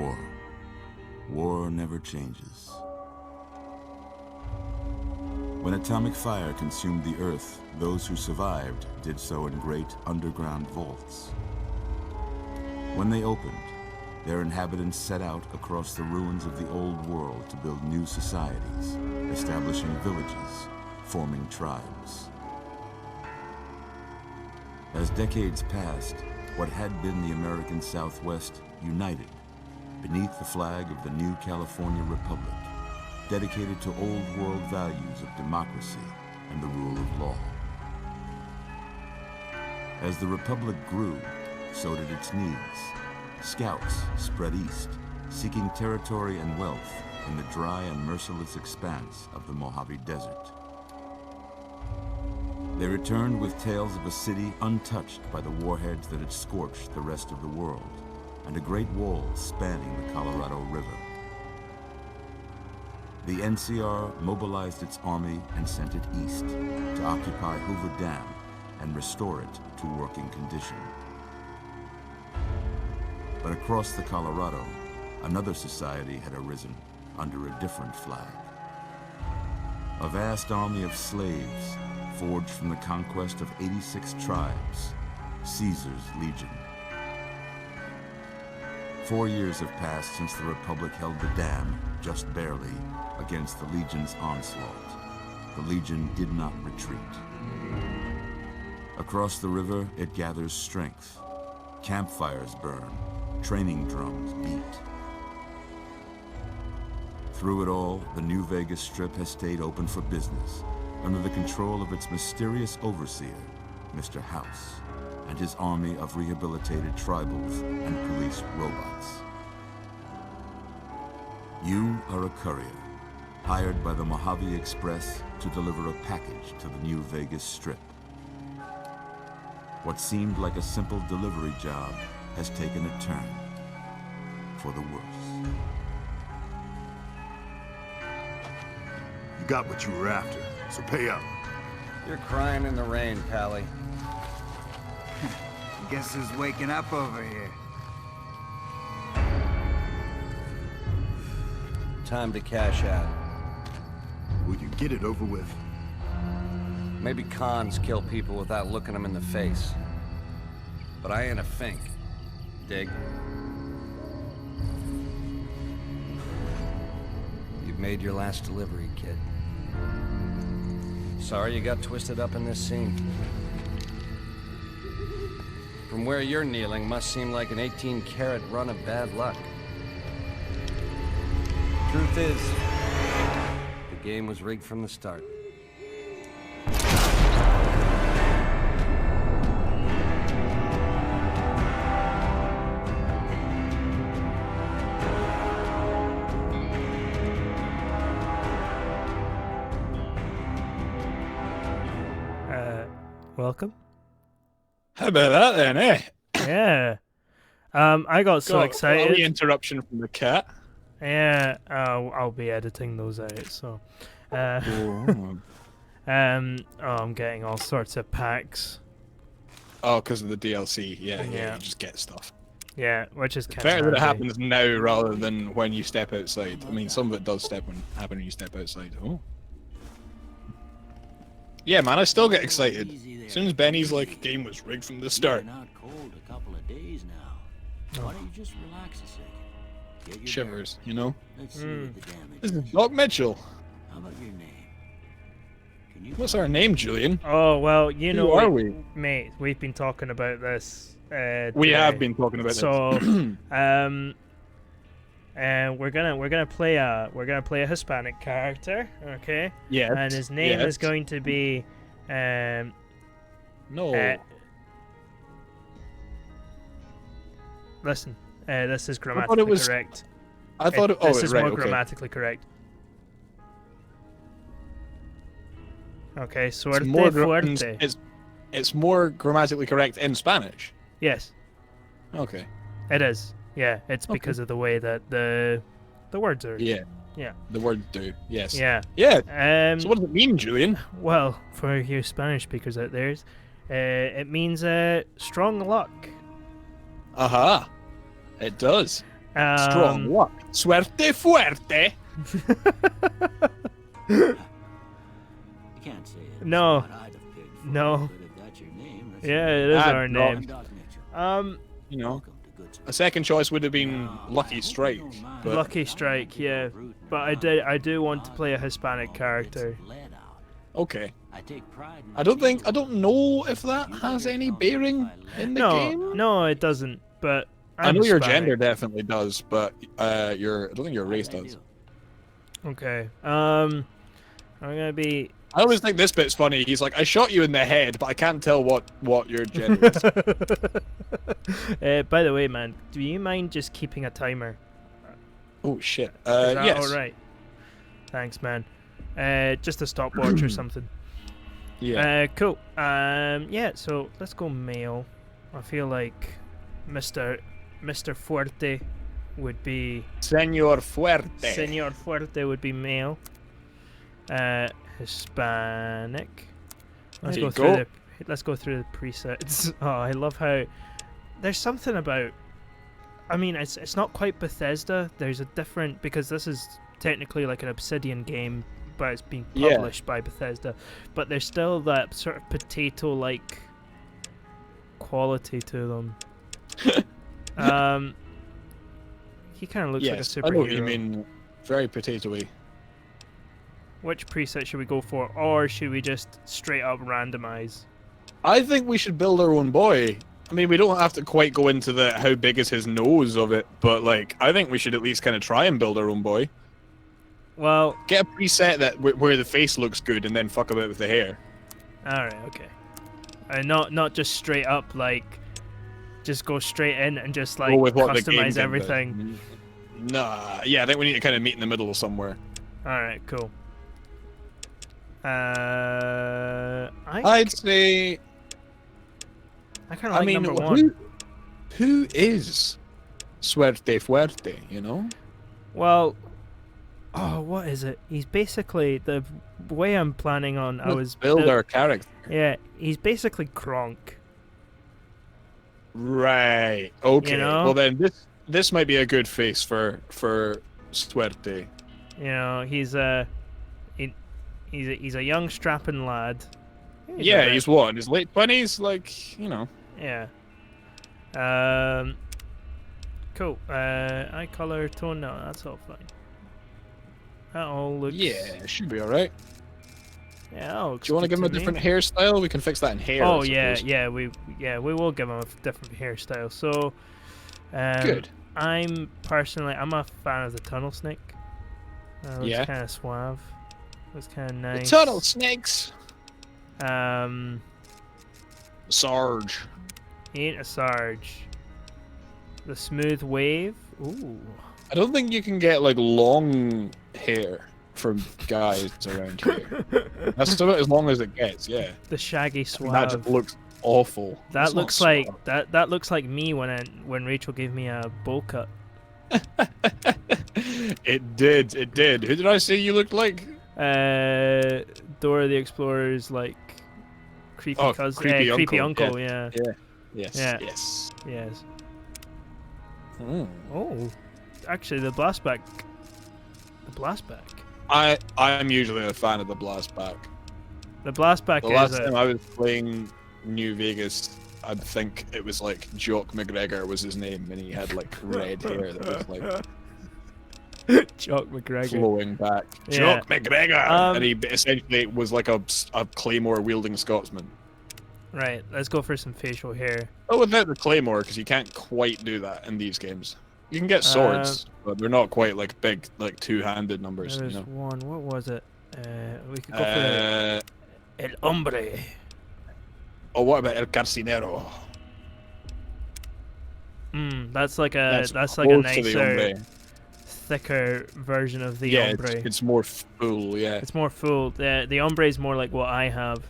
war. War never changes. When atomic fire consumed the Earth, those who survived did so in great underground vaults. When they opened, their inhabitants set out across the ruins of the old world to build new societies, establishing villages, forming tribes. As decades passed, what had been the American Southwest united beneath the flag of the new California Republic, dedicated to old world values of democracy and the rule of law. As the Republic grew, so did its needs. Scouts spread east, seeking territory and wealth in the dry and merciless expanse of the Mojave Desert. They returned with tales of a city untouched by the warheads that had scorched the rest of the world, and a great wall spanning the Colorado River. The NCR mobilized its army and sent it east to occupy Hoover Dam and restore it to working condition. But across the Colorado, another society had arisen under a different flag. A vast army of slaves forged from the conquest of 86 tribes, Caesar's Legion. 4 years have passed since the Republic held the dam, just barely, against the Legion's onslaught. The Legion did not retreat. Across the river, it gathers strength. Campfires burn, training drums beat. Through it all, the New Vegas Strip has stayed open for business, under the control of its mysterious overseer, Mr. House, and his army of rehabilitated tribals and police robots. You are a courier, hired by the Mojave Express to deliver a package to the New Vegas Strip. What seemed like a simple delivery job has taken a turn for the worse. You got what you were after, so pay up. You're crying in the rain, Pally. Guess who's waking up over here? Time to cash out. Will you get it over with? Maybe cons kill people without looking them in the face. But I ain't a fink. Dig? You've made your last delivery, kid. Sorry you got twisted up in this scene. From where you're kneeling must seem like an 18-carat run of bad luck. Truth is, the game was rigged from the start. Welcome. How about that then, eh? Yeah. I got so excited. The interruption from the cat. Yeah. I'll be editing those out. So. Oh, I'm getting all sorts of packs. oh, because of the DLC. Yeah, Yeah. you just get stuff. Yeah, which is kind Better of that it happens now rather than when you step outside. I mean, some of it does happen when you step outside. Oh. Yeah, man, I still get excited. As soon as Benny's like, game was rigged from the start. You've been out cold a couple of days now. Why don't you just relax a second? Get your Shivers, you know? Let's see what the damage This is is. Doc Mitchell. How about your name? Can you What's our name, Julian? Oh well, you know, Who are we? mate. We've been talking about this. We today. have been talking about So, this. and we're gonna play a Hispanic character, okay? Yeah. And his name is going to be, No. listen, this is thought grammatically it was- correct. I thought it. Oh, This is right, more okay. grammatically correct. Okay, It's suerte more, fuerte. it's more grammatically correct in Spanish. Yes, Okay. it is. Yeah, it's Okay. because of the way that the words are. Yeah. Yeah. The word do. Yes. Yeah. Yeah. Um. So what does it mean, Julian? Well, for you Spanish speakers out there, it means strong luck. Aha. It does. Strong luck. Suerte Fuerte. You can't say it. No. What I'd have picked for No. you, but if that's your name, let's Yeah, go. it is Ah, our no. name. Doc Mitchell. You know, Welcome to good a second choice would have been Lucky Strike. But Lucky Strike, yeah. But I do want to play a Hispanic character. Let out. okay. I take pride in I don't know if that has any bearing in the No, game. no, it doesn't. But I I'm know your Hispanic. gender definitely does, but I don't think your race does. Okay. I'm gonna be. I always think this bit's funny. He's like, I shot you in the head, but I can't tell what your gender is. By the way, man, do you mind just keeping a timer? Oh shit. Is that Yes. all right? Thanks, man. Just a stopwatch or something. Yeah. Cool. Yeah. So let's go male. I feel like Mr. Fuerte would be. Senor Fuerte. Senor Fuerte would be male. Hispanic. Let's There go you through go. let's go through the presets. Oh, I love how there's something about. I mean, it's not quite Bethesda. There's a different, because this is technically like an Obsidian game, but it's being Yeah. published by Bethesda. But there's still that sort of potato-like quality to them. He kind of looks like a Yes, superhero. I know what you mean. Very potatoey. Which preset should we go for, or should we just straight up randomize? I think we should build our own boy. I mean, we don't have to quite go into the how big is his nose of it, but like, I think we should at least kind of try and build our own boy. Well, Get a preset that where the face looks good, and then fuck about with the hair. all right, okay. Not just straight up like, just go straight in and just like Go with what the game customize can everything. do. Nah, yeah, I think we need to kind of meet in the middle somewhere. All right, cool. I'd say. kind of I like mean, number one. who is Suerte Fuerte? You know. Well, oh, what is it? He's basically the way I'm planning on. Let's build our character. Yeah, he's basically Kronk. Right. Okay. You know? Well, then this might be a good face for Suerte. You know, he's a young strapping lad. Yeah, he's what, in his late 20s? Like, you know. Yeah. Cool. Eye color, tone, no, that's all fine. That all looks. Yeah, should be alright. Yeah, that all looks. Do you want to good give him a me. different hairstyle? We can fix that in hair. Oh I yeah, suppose. we will give him a different hairstyle. So, Good. I'm a fan of the tunnel snake. Looks Yeah. kind of suave. Looks kind of The nice. tunnel snakes. Sarge. He ain't a Sarge. The smooth wave. Ooh. I don't think you can get like long hair from guys around here. That's about as long as it gets. Yeah. The shaggy I suave. think that just looks awful. That It's not looks like suave. that looks like me when Rachel gave me a bowl cut. It did. It did. Who did I say you looked like? Dora the Explorer's like creepy Oh, cousin, creepy uncle. uncle, Yeah. Yes. Yeah. Yes. Yes. Mm. Oh, actually, the blastback. I'm usually a fan of the blastback. The blastback The is last a, time I was playing New Vegas, I think it was like Jock McGregor was his name, and he had like red hair that was like Jock McGregor. flowing back. Yeah. Jock McGregor, and he essentially was like a claymore wielding Scotsman. Right, let's go for some facial hair. Oh, without the claymore, because you can't quite do that in these games. You can get swords, but they're not quite like big, like two-handed numbers. There's You know. one. What was it? We could go for El Hombre. Oh, what about El Carcinero? That's like a That's that's like a close to the nicer, hombre. thicker version of the Yeah, Hombre. it's more full. Yeah. It's more full. The Hombre is more like what I have,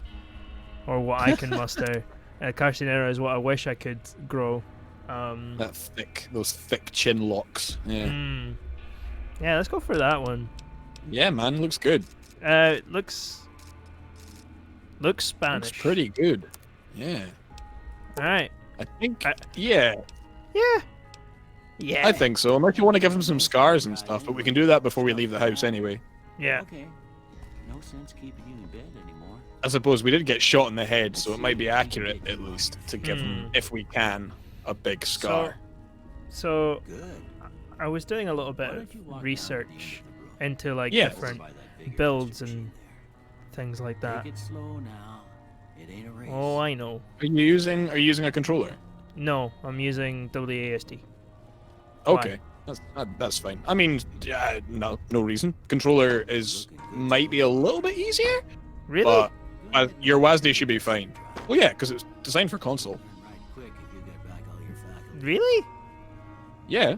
or what I can muster. Carcinero is what I wish I could grow. Those thick chin locks. Yeah. Yeah, let's go for that one. Yeah, man, looks good. Looks Spanish. Looks pretty good. Yeah. All right. I think. Yeah. Yeah. Yeah. I think so. Unless you want to give him some scars and stuff, but we can do that before we leave the house anyway. Yeah. Okay. No sense keeping you in bed anymore. I suppose we did get shot in the head, so it might be accurate at least to give him, if we can, a big scar. So Good. I was doing a little bit Why of don't you walk down to the research end of the room? into like Yeah. different By that big builds station and there. things like that. Take it slow now. It ain't a race. Oh, I know. Are you using a controller? No, I'm using WASD. Okay, that's fine. I mean, no reason. Controller might be a little bit easier, Really? but your WASD should be fine. Well, yeah, because it's designed for console. Turn right quick if you get back all your faculties. Really? Yeah,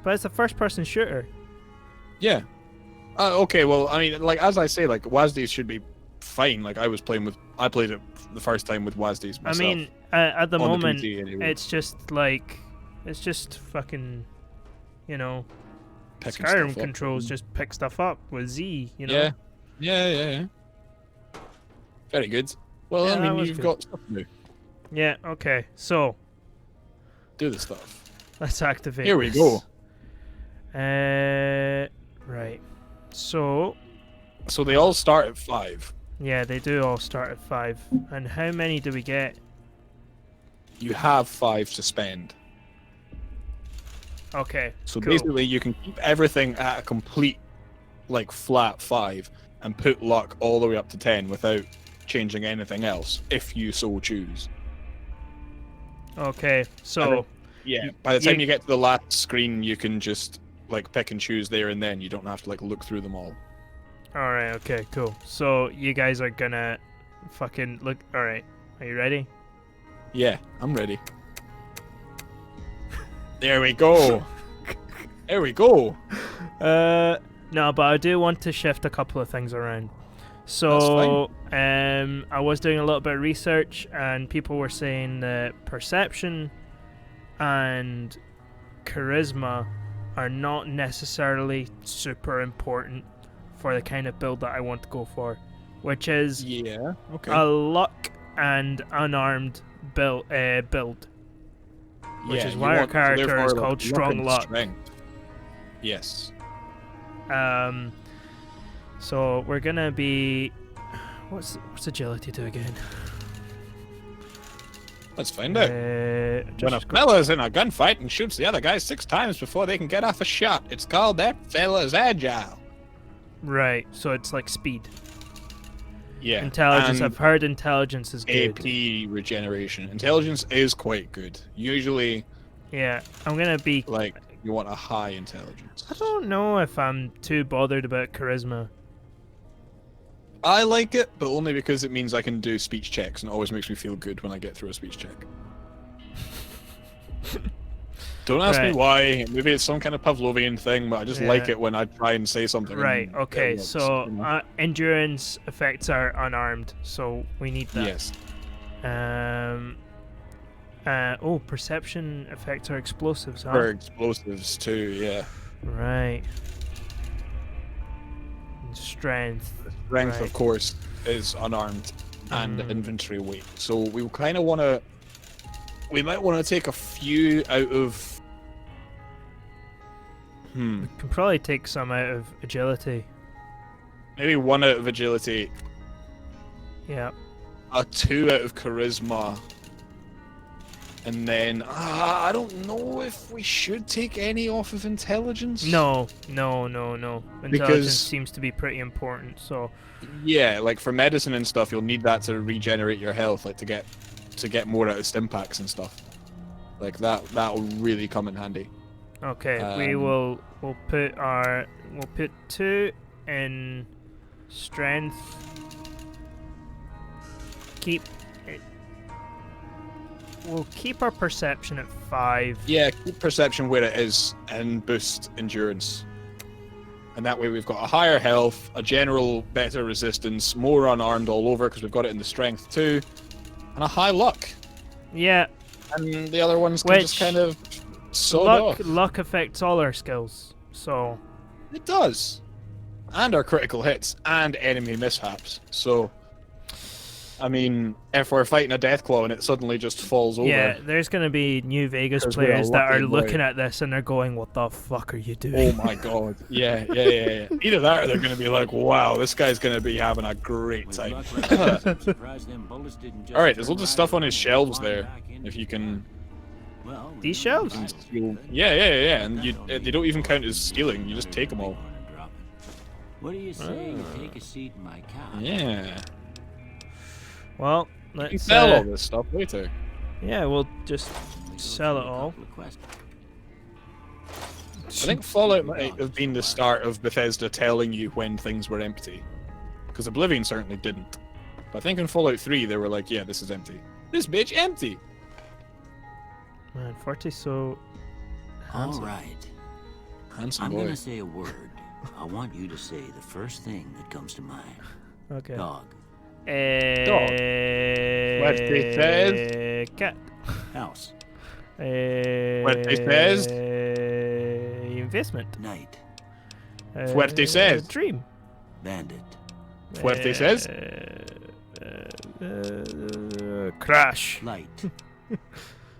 But it's a first-person shooter. yeah. Okay, well, I mean, like as I say, like WASD should be fine. Like I played it the first time with WASDs myself. I mean, at the on the moment, PC anyway. it's just fucking, you know, Picking Skyrim stuff up. controls just pick stuff up with Z, you know? Yeah. Yeah. Very good. Well, Yeah, I that mean, was you've good. got stuff to do. Yeah, okay. So, Do the stuff. let's activate Here we this. go. Right. So, So they all start at 5. yeah, they do all start at 5. And how many do we get? You have 5 to spend. Okay, So cool. basically, you can keep everything at a complete, like, flat 5 and put luck all the way up to 10 without changing anything else, if you so choose. Okay, so, Yeah. By the time you- you get to the last screen, you can just, like, pick and choose there and then. You don't have to, like, look through them all. alright, okay, cool. So, you guys are gonna fucking look. Alright, are you ready? Yeah, I'm ready. There we go. There we go. No, but I do want to shift a couple of things around. So, I was doing a little bit of research, and people were saying that perception and charisma are not necessarily super important for the kind of build that I want to go for, which is Yeah. Okay. a luck and unarmed build, which Yeah, is you why our want- so character therefore, is like, called Strong and Luck. strength. Yes. So we're gonna be. What's agility do again? Let's find out. When a Just fella's in a gunfight and shoots the other guy 6 times before they can get off a shot, it's called that fella's agile. right, so it's like speed. Yeah. Intelligence. and I've heard intelligence is good. AP regeneration. Intelligence is quite good. Usually, Yeah, I'm gonna be. like, you want a high intelligence. I don't know if I'm too bothered about charisma. I like it, but only because it means I can do speech checks, and it always makes me feel good when I get through a speech check. Don't ask me Right. why. Maybe it's some kind of Pavlovian thing, but I just like Yeah. it when I try and say something. Right. and Okay. it works, So you know? endurance affects our unarmed, so we need that. Yes. Perception affects our explosives. Huh? For explosives too, yeah. Right. And strength. Strength, Right. of course, is unarmed and inventory weight. So we kind of want to. We might want to take a few out of. We can probably take some out of agility. Maybe 1 out of agility, Yeah. a 2 out of charisma, and then I don't know if we should take any off of intelligence. No. Intelligence Because- seems to be pretty important. So Yeah, like for medicine and stuff, you'll need that to regenerate your health, like to get more out of stim packs and stuff. Like that'll really come in handy. okay, we'll put 2 in strength. We'll keep our perception at 5. Yeah, keep perception where it is and boost endurance. And that way we've got a higher health, a general better resistance, more unarmed all over because we've got it in the strength too, and a high luck. Yeah. And the other ones can just Which- kind of sod off. Luck affects all our skills. So It does. And our critical hits and enemy mishaps. So I mean, if we're fighting a Deathclaw and it suddenly just falls over. Yeah, there's going to be New Vegas 'Cause we're a players that are lucky looking boy. at this and they're going, "What the fuck are you doing?" Oh my god. Yeah. Either that or they're going to be like, wow, this guy's going to be having a great With time. luck like this, I'm surprised them bullets didn't just Alright, there's turn loads of right stuff on his around shelves and fly there. back into If you the can... Well, we These know shelves? the pilot steal... could. Yeah. And you, That'll they don't make even more count as sense stealing, than you just another take them big all. one and drop it. What do you say you take a seat in my car? Yeah. Well, You can let's sell all this stuff later. yeah, we'll just We go sell it through a all. couple of questions. I think Fallout might have been the start of Bethesda telling you when things were empty. Because Oblivion certainly didn't. But I think in Fallout 3 they were like, yeah, this is empty. This bitch empty! Man, 40 so All handsome. right. Handsome I'm boy. gonna say a word. I want you to say the first thing that comes to mind. Okay. Dog. Fuerte says. Cat. House. Fuerte says. Investment. Night. Fuerte says. Dream. Bandit. Fuerte says. Crash. Light.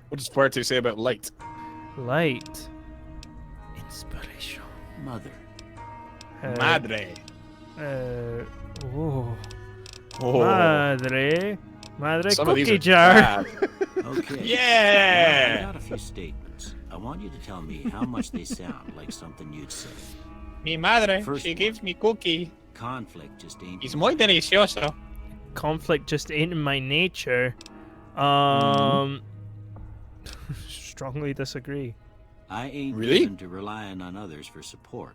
What does Fuerte say about light? Light. Inspiration. Mother. Madre. Oh. Oh. Madre. Madre Some of these cookie are jar. bad. Okay. Yeah! I got a few statements. I want you to tell me how much they sound like something you'd say. Mi madre, First she one. gives me cookie. Conflict just ain't. It's muy delicioso. Conflict just ain't in my nature. Strongly disagree. I ain't Really? given to relying on others for support.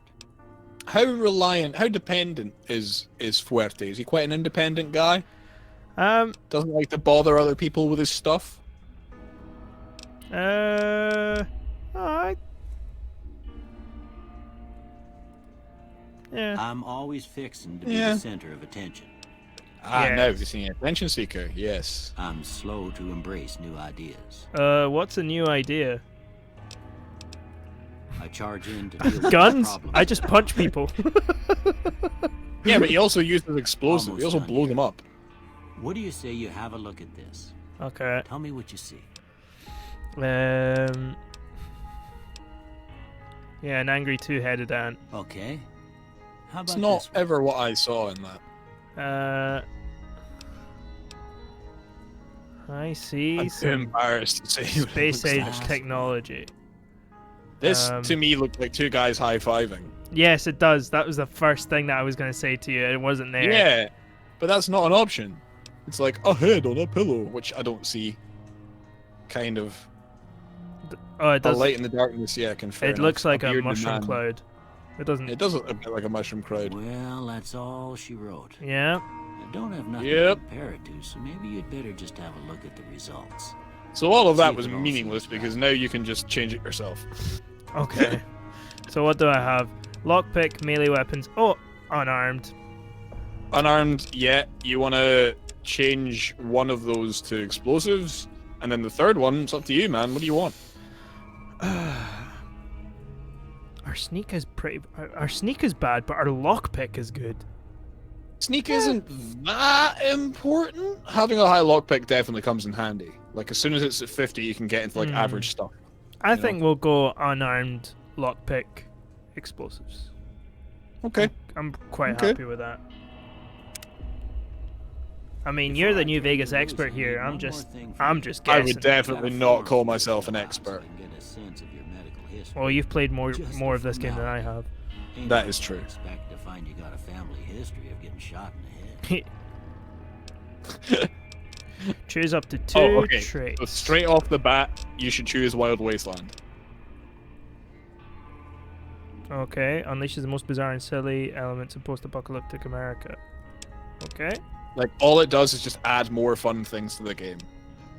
How reliant, how dependent is Fuerte? Is he quite an independent guy? Doesn't like to bother other people with his stuff? Alright. Yeah. I'm always fixing to be Yeah. the center of attention. Ah, Yes. no, he's an attention seeker, yes. I'm slow to embrace new ideas. What's a new idea? I charge in to deal with Guns? problems. I just punch people. Yeah, but he also uses explosives. He Almost also done blows here. them up. What do you say you have a look at this? Okay. Tell me what you see. Yeah, an angry two-headed ant. Okay. How about It's not this one? ever what I saw in that. I see I'm too some embarrassed to say what it space looks age like. technology. This, Um, to me, looked like two guys high-fiving. Yes, it does. That was the first thing that I was going to say to you. It wasn't there. Yeah, but that's not an option. It's like a head on a pillow, which I don't see. Kind of. Oh, it A does. light in the darkness, yeah, can fair It enough. looks like a bearded mushroom man. cloud. It doesn't. It does look a bit like a mushroom cloud. Well, that's all she wrote. Yeah. I don't have nothing Yep. to compare it to, so maybe you'd better just have a look at the results. So all of See that if was it all meaningless seems because right. now you can just change it yourself. Okay. So what do I have? Lockpick, melee weapons. Oh, unarmed. Unarmed, yeah. You want to change one of those to explosives, and then the third one, it's up to you, man. What do you want? Our sneak is pretty. Our sneak is bad, but our lockpick is good. Sneak isn't that important. Having a high lockpick definitely comes in handy. Like as soon as it's at 50, you can get into like average stuff. I You know? think we'll go unarmed, lockpick, explosives. Okay. I'm quite Okay. happy with that. I mean, you're the New Vegas expert here. I'm just I guessing. would definitely not call myself an expert. Well, you've played more of this game than I have. That is true. Expect to find you got a family history of getting shot in the head. Choose up to 2 Oh, okay. traits. So straight off the bat, you should choose Wild Wasteland. Okay, unleashes the most bizarre and silly elements of post-apocalyptic America. Okay. Like all it does is just add more fun things to the game.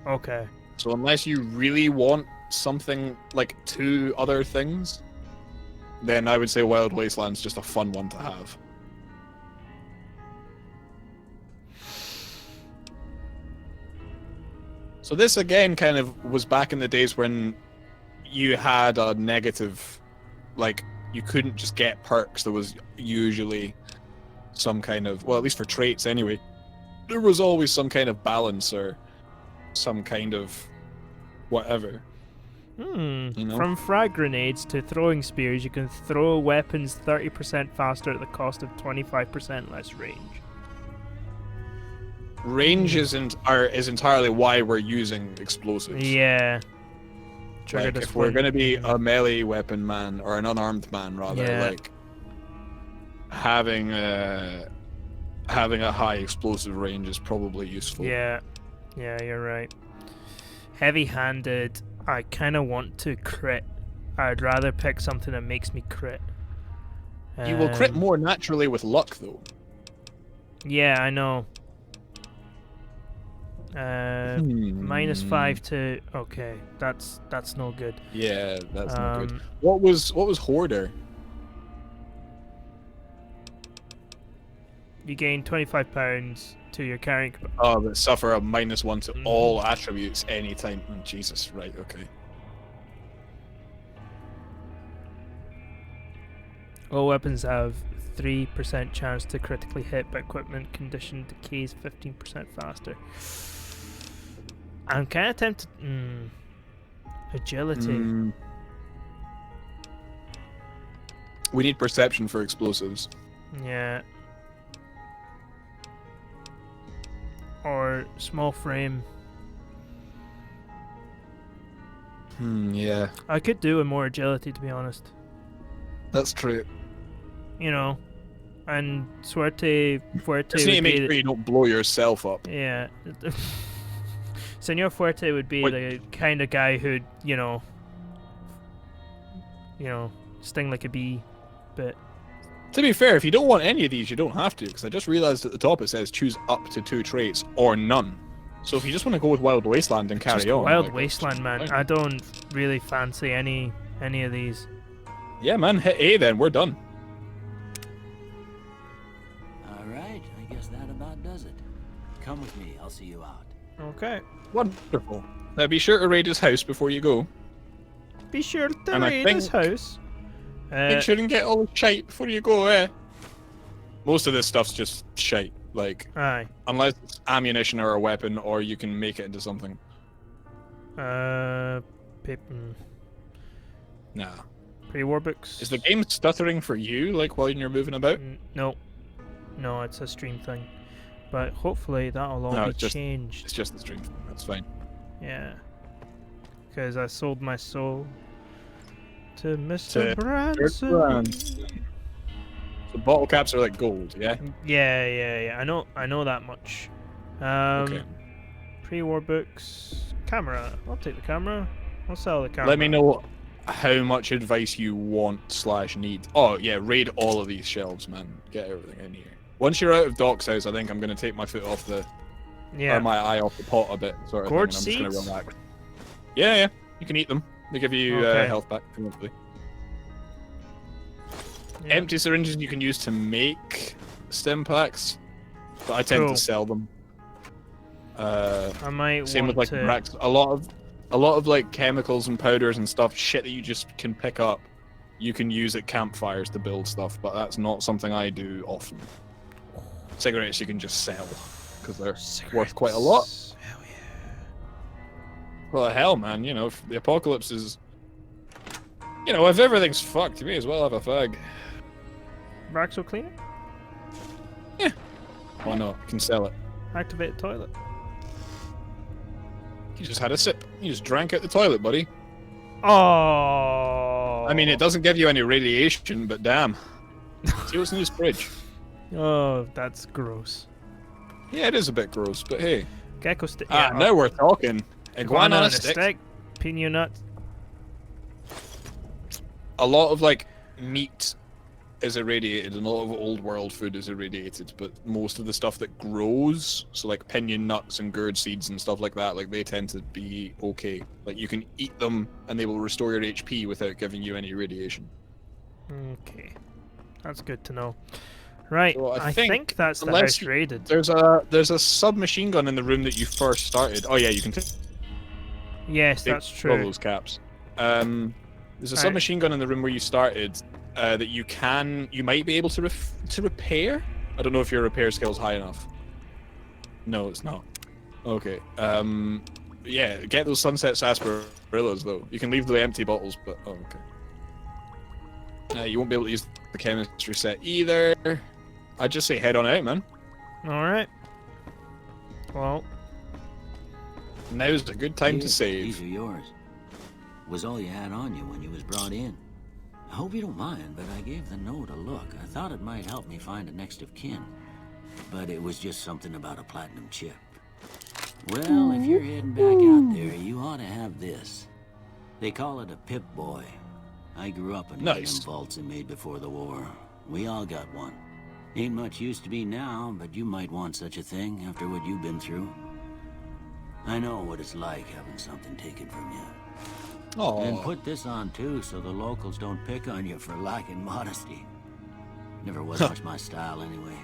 Okay. So unless you really want something like 2 other things, then I would say Wild Wasteland's just a fun one to have. So this again kind of was back in the days when you had a negative, like you couldn't just get perks. There was usually some kind of, well, at least for traits anyway, there was always some kind of balance or some kind of whatever. You know? From frag grenades to throwing spears, you can throw weapons 30% faster at the cost of 25% less range. Range is entirely why we're using explosives. Yeah. Like, if we're going to be a melee weapon man, or an unarmed man rather, Yeah. like having a high explosive range is probably useful. Yeah, you're right. Heavy-handed, I kind of want to crit. I'd rather pick something that makes me crit. You will crit more naturally with luck, though. Yeah, I know. -5 to... Okay, that's no good. Yeah, that's not good. What was Hoarder? You gain £25 to your carrying... Oh, but suffer a -1 to all attributes anytime. Oh, Jesus, right, okay. All weapons have 3% chance to critically hit, but equipment condition decays 15% faster. I'm kind of tempted... Agility. We need perception for explosives. Yeah. Or small frame. Yeah. I could do with more agility, to be honest. That's true. You know. And Suerte Fuerte Just need to would make be... sure you don't blow yourself up. Yeah. Senor Fuerte would be the kind of guy who'd, you know, sting like a bee, but... To be fair, if you don't want any of these, you don't have to, because I just realized at the top it says choose up to 2 traits, or none. So if you just want to go with Wild Wasteland and carry on... Wild like, Wasteland, man. I don't really fancy any of these. Yeah, man, hit A then, we're done. Alright, I guess that about does it. Come with me, I'll see you out. Okay. Wonderful. Now be sure to raid his house before you go. Be sure to And I raid his think- house. Make sure and get all the shite before you go, eh? Most of this stuff's just shite, like, Aye. unless it's ammunition or a weapon, or you can make it into something. Nah. Pre-war books. Is the game stuttering for you, like, while you're moving about? No. No, it's a stream thing. But hopefully that'll all No, be it's just- changed. It's just the stream. That's fine. Yeah. Because I sold my soul to Mr. Branson. So bottle caps are like gold, yeah? Yeah. I know that much. Okay. Pre-war books. Camera. I'll take the camera. I'll sell the camera. Let me know how much advice you want / need. Oh, yeah, raid all of these shelves, man. Get everything in here. Once you're out of Doc's house, I think I'm going to take my foot off the... Yeah. Or my eye off the pot a bit, sort of thing. Gourd And I'm just going seeds? to run back. Yeah, you can eat them. They give you Okay. health back, hopefully. Yeah. Empty syringes you can use to make stim packs, but I tend Cool. to sell them. I might Same with want like to... racks. A lot of like chemicals and powders and stuff, shit that you just can pick up. You can use at campfires to build stuff, but that's not something I do often. Cigarettes you can just sell because they're worth quite a lot. Hell yeah. Well, hell, man, you know, if the apocalypse is, you know, if everything's fucked, you may as well have a fag. Raxel cleaner? Why not? You can sell it. Activate the toilet. You just had a sip. You just drank out the toilet, buddy. Oh. I mean, it doesn't give you any radiation, but damn. See what's in this fridge. Oh, that's gross. Yeah, it is a bit gross, but hey. Gecko stick. Now we're talking. Iguana on a stick. Pino nut. A lot of like meat is irradiated, and a lot of old world food is irradiated, but most of the stuff that grows, so like pinion nuts and gourd seeds and stuff like that, like they tend to be okay. Like you can eat them and they will restore your HP without giving you any radiation. Okay. That's good to know. Right, So I think that's the unless house raided. There's a submachine gun in the room that you first started. Oh yeah, you can take Yes, that's all true. those caps. There's a submachine gun in the room where you started that you might be able to repair. I don't know if your repair skill's high enough. No, it's not. Okay. Yeah, get those sunset sarsaparillas though. You can leave the empty bottles, but oh, okay. You won't be able to use the chemistry set either. I'd just say head on out, man. Alright. Well, Now's a good time to Here, save. These are yours. Was all you had on you when you was brought in. I hope you don't mind, but I gave the note a look. I thought it might help me find a next of kin. But it was just something about a platinum chip. Well, if you're heading back out there, you ought to have this. They call it a Pip-Boy. I grew up in one of Nice. them vaults they made before the war. We all got one. Ain't much use to be now, but you might want such a thing after what you've been through. I know what it's like having something taken from you. And Oh, put this on too, so the locals don't pick on you for lacking modesty. Never was much my style anyway.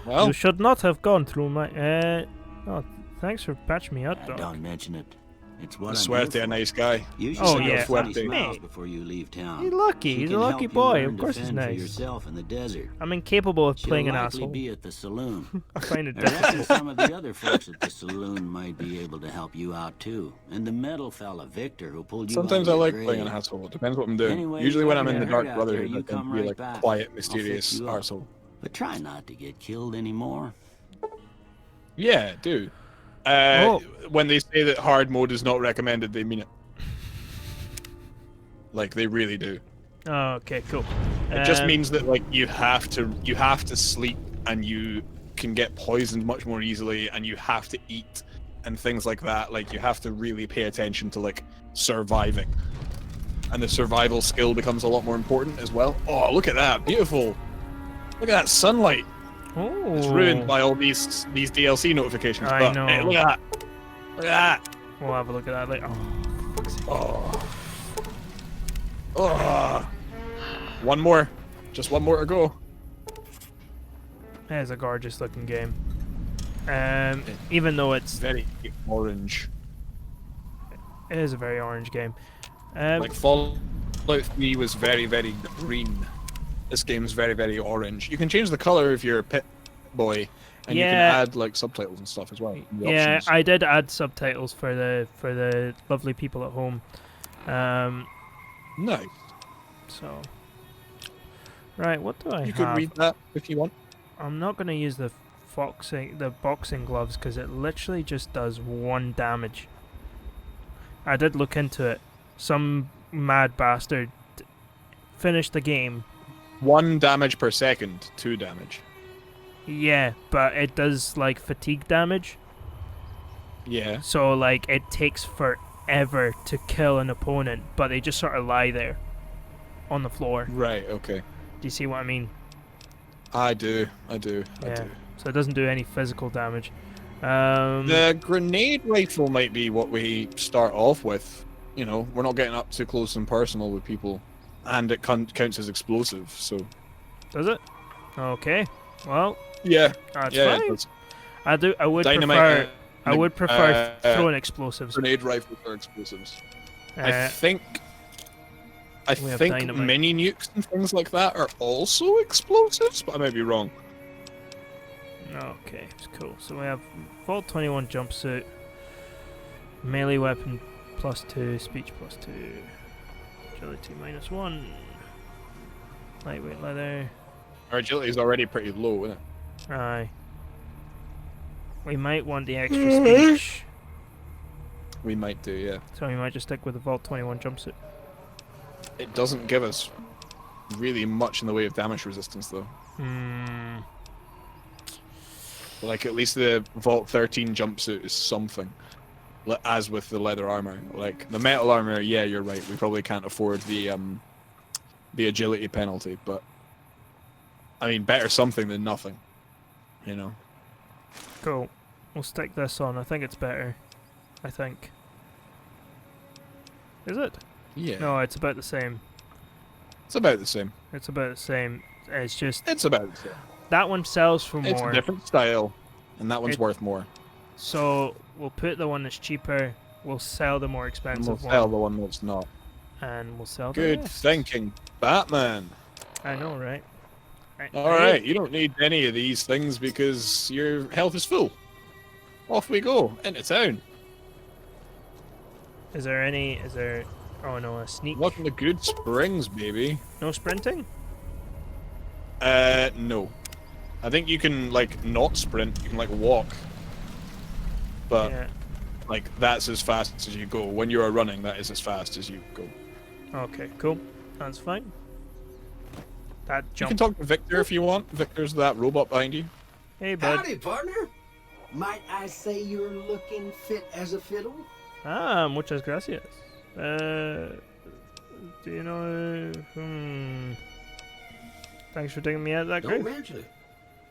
well, you should not have gone through my. Oh, thanks for patching me up, Doc. Don't mention it. It's what I'm Suerte, here a for. nice guy. You should Oh, see yeah. how funny Fuerte. smells Mate. before you leave town. He's lucky. She He's a can lucky help you boy. learn Of to course he's fend for nice. yourself in the desert. I'm incapable of She'll playing an likely asshole. be at the saloon. I find it I reckon difficult. some of the other folks at the saloon might be able to help you out too. And the metal fella, Victor, who pulled you Sometimes out I of like your playing an grave. asshole. It depends what I'm doing. Anyway, Usually when I'm if in the you're Dark hurt out there, Brotherhood, you I can come be right like back. quiet, I'll mysterious fix you up. arsehole. But try not to get killed anymore. Yeah, do. When they say that hard mode is not recommended, they mean it. Like they really do. Oh, okay, cool. It just means that like you have to sleep and you can get poisoned much more easily and you have to eat and things like that. Like you have to really pay attention to like surviving. And the survival skill becomes a lot more important as well. Oh, look at that. Beautiful. Look at that sunlight. Oh, It's ruined by all these DLC notifications. I but, know. Hey, look at that. Look at that. We'll have a look at that later. Oh, fuck's sake. Oh. Oh. One more. Just one more to go. That is a gorgeous looking game. Even though it's Very orange. it is a very orange game. Like Fallout 3 was very, very green. This game's very, very orange. You can change the color if you're a pit boy, and you can Yeah. add like subtitles and stuff as well. in the Yeah, options. I did add subtitles for the lovely people at home. Nice. So right, what do I You have? could read that if you want. I'm not gonna use the boxing gloves because it literally just does 1 damage. I did look into it. Some mad bastard finished the game. 1 damage per second, 2 damage. Yeah, but it does like fatigue damage. Yeah. So like it takes forever to kill an opponent, but they just sort of lie there on the floor. Right. Okay. Do you see what I mean? I do. I Yeah. do. So it doesn't do any physical damage. The grenade rifle might be what we start off with. You know, we're not getting up too close and personal with people, and it counts as explosive. So. Does it? Okay. Well, Yeah. that's Yeah. fine. It's I would dynamite. prefer. I would prefer throwing explosives. Grenade rifles are explosives. I Uh, think we have dynamite. mini nukes and things like that are also explosives, but I might be wrong. Okay, it's cool. So we have Vault 21 jumpsuit, melee weapon +2, speech +2, agility -1, lightweight leather. Our agility is already pretty low, isn't it? Aye. We might want the extra speech, We might do, yeah. so we might just stick with the Vault 21 jumpsuit. It doesn't give us really much in the way of damage resistance, though. Hmm. Like, at least the Vault 13 jumpsuit is something. As with the leather armor. Like, the metal armor, yeah, you're right. We probably can't afford the agility penalty, but... I mean, better something than nothing. You know? Cool. We'll stick this on. I think it's better. I think. Is it? Yeah. No, it's about the same. It's about the same. It's about the same. It's just It's about the same. that one sells for It's more. a different style, and that one's It- worth more. So we'll put the one that's cheaper. We'll sell the more And expensive we'll sell one, the one that's not. and we'll sell the Good rest. thinking, Batman. I know, right? Alright, you don't need any of these things because your health is full. Off we go, into town. Is there... Oh no, a sneak. Welcome to Good Springs, baby. No sprinting? No. I think you can, like, not sprint, you can, like, walk. But, Yeah. like, that's as fast as you go. When you are running, that is as fast as you go. Okay, cool. That's fine. That You jump. can talk to Victor if you want. Victor's that robot behind you. Hey, bud. Howdy, partner. Might I say you're looking fit as a fiddle? Ah, muchas gracias. Do you know... Thanks for taking me out of that Don't grave. mention it.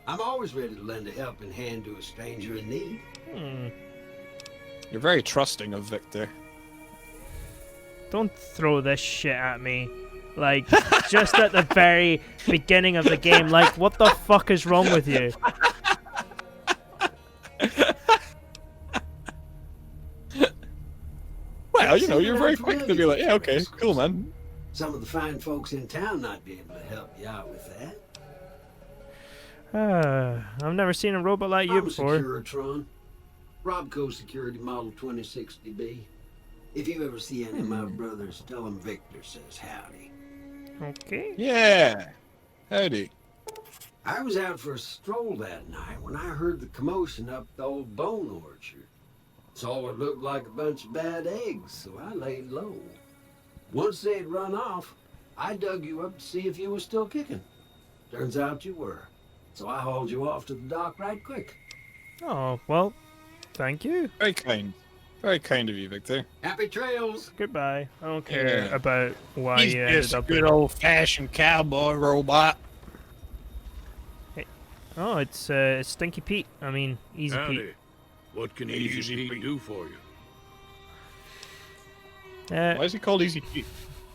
I'm always ready to lend a helping hand to a stranger in need. You're very trusting of Victor. Don't throw this shit at me. Like, just at the very beginning of the game. Like, what the fuck is wrong with you? Well, you know, you're very quick to be like, yeah, okay, cool, man. Some of the fine folks in town might be able to help you out with that. I've never seen a robot like you I'm before. Securitron. Robco Security Model 2060B. If you ever see any of my brothers, tell them Victor says howdy. Okay. Yeah. Howdy. I was out for a stroll that night when I heard the commotion up the old bone orchard. Saw what looked like a bunch of bad eggs, so I laid low. Once they'd run off, I dug you up to see if you were still kicking. Turns out you were. So I hauled you off to the dock right quick. Oh, well, thank you. Very kind. Very kind of you, Victor. Happy trails! Goodbye. I don't care Yeah. about why He's you ended just a up... good old-fashioned cowboy robot. Oh, it's Stinky Pete. I mean, Easy Howdy. Pete. What can Easy Pete do for you? Why is he called Easy Pete?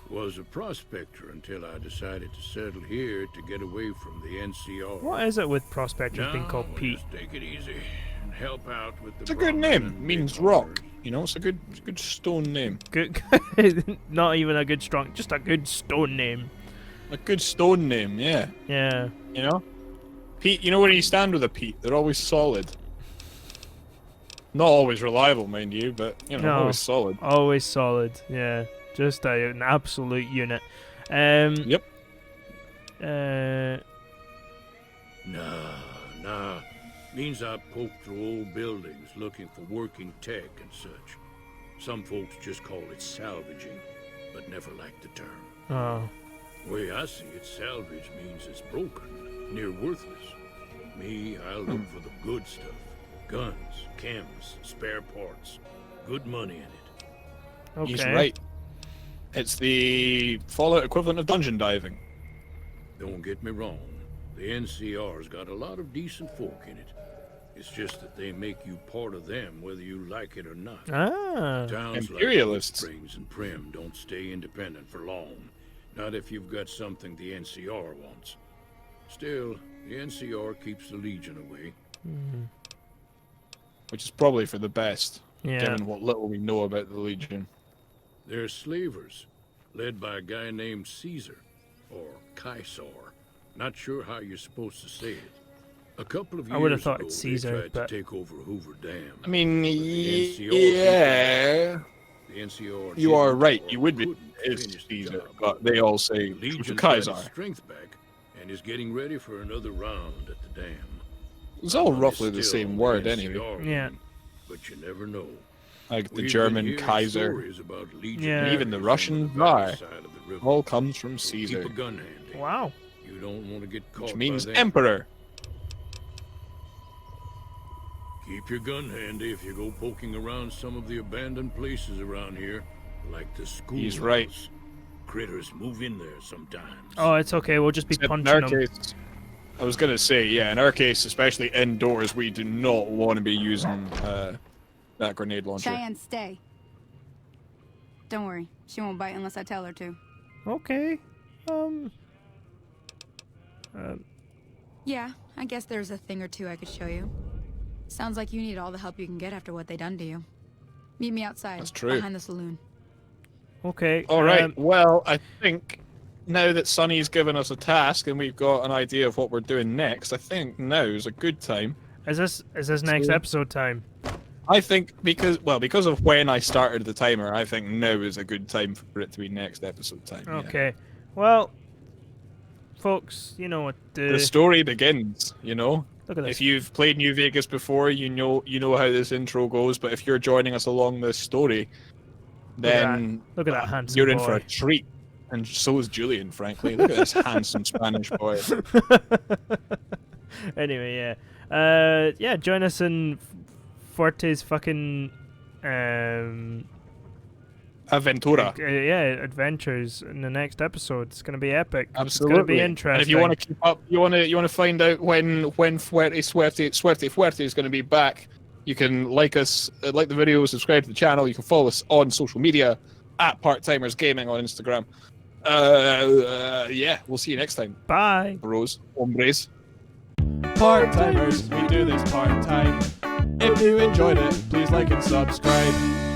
Was a prospector until I decided to settle here to get away from the NCR. What is it with prospectors being called Now, Pete? Just take it easy and help out with the It's a good Brahmin name. and It means big rock. owners. You know, it's a good stone name. Good. Not even a good strong, just a good stone name. A good stone name, yeah. Yeah. You know? Pete, you know where you stand with a Pete? They're always solid. Not always reliable, mind you, but, you know, No. always solid. Always solid. Yeah. Just an absolute unit. Yep. Nah. Means I poke through old buildings looking for working tech and such. Some folks just call it salvaging, but never liked the term. Oh. Way I see it, salvage means it's broken, near worthless. Me, I look for the good stuff. Guns, chems, spare parts. Good money in it. Okay. He's right. It's the Fallout equivalent of dungeon diving. Don't get me wrong. The NCR's got a lot of decent folk in it. It's just that they make you part of them whether you like it or not. Ah. Towns Imperialists. like Springs and Prim don't stay independent for long. Not if you've got something the NCR wants. Still, the NCR keeps the Legion away. Which is probably for the best, Yeah. given what little we know about the Legion. They're slavers, led by a guy named Caesar, or Caesar. Not sure how you're supposed to say it. A couple of years I would have thought ago, it's Caesar, they tried but- to take over Hoover Dam. I mean, NCR yeah. The NCR You are didn't right, or you would be. couldn't It's finish the Caesar, job. but they all say The Legion's got Kaiser. its strength back and is getting ready for another round at the dam. It's all Money's roughly the still same on word the anyway. NCR Yeah. wing, but you never know. Like the We've been German hearing Kaiser. stories about Legion Yeah. And even the bases Russian on the valley Tsar. side of the river. All comes from So Caesar, Keep a gun handy. Wow. You don't want to get caught which by means them. emperor. Keep your gun handy if you go poking around some of the abandoned places around here, like the school. He's right. Critters move in there sometimes. Oh, it's okay. We'll just be Except in punching our them. case, I was gonna say, yeah, in our case, especially indoors, we do not want to be using that grenade launcher. Cheyenne, stay. Don't worry. She won't bite unless I tell her to. Okay. Yeah, I guess there's a thing or two I could show you. Sounds like you need all the help you can get after what they done to you. Meet me outside, That's true. behind the saloon. Okay. All right. Well, I think now that Sonny's given us a task and we've got an idea of what we're doing next, I think now is a good time. Is this next episode time? I think because of when I started the timer, I think now is a good time for it to be next episode time. Okay. Well, folks, you know what The story begins, you know? Look at this. If you've played New Vegas before, you know how this intro goes, but if you're joining us along this story, then Look at that handsome you're in boy. for a treat. And so is Julian, frankly. Look at this handsome Spanish boy. Anyway, yeah, join us in Fuerte's fucking Aventura. Adventures in the next episode. It's gonna be epic. Absolutely. It's gonna be interesting. And if you want to keep up, you want to find out when Suerte Fuerte is going to be back, you can like us, like the video, subscribe to the channel. You can follow us on social media at Part-Timers Gaming on Instagram. Yeah, we'll see you next time. Bye. Bros, hombres. Part-Timers, we do this part-time. If you enjoyed it, please like and subscribe.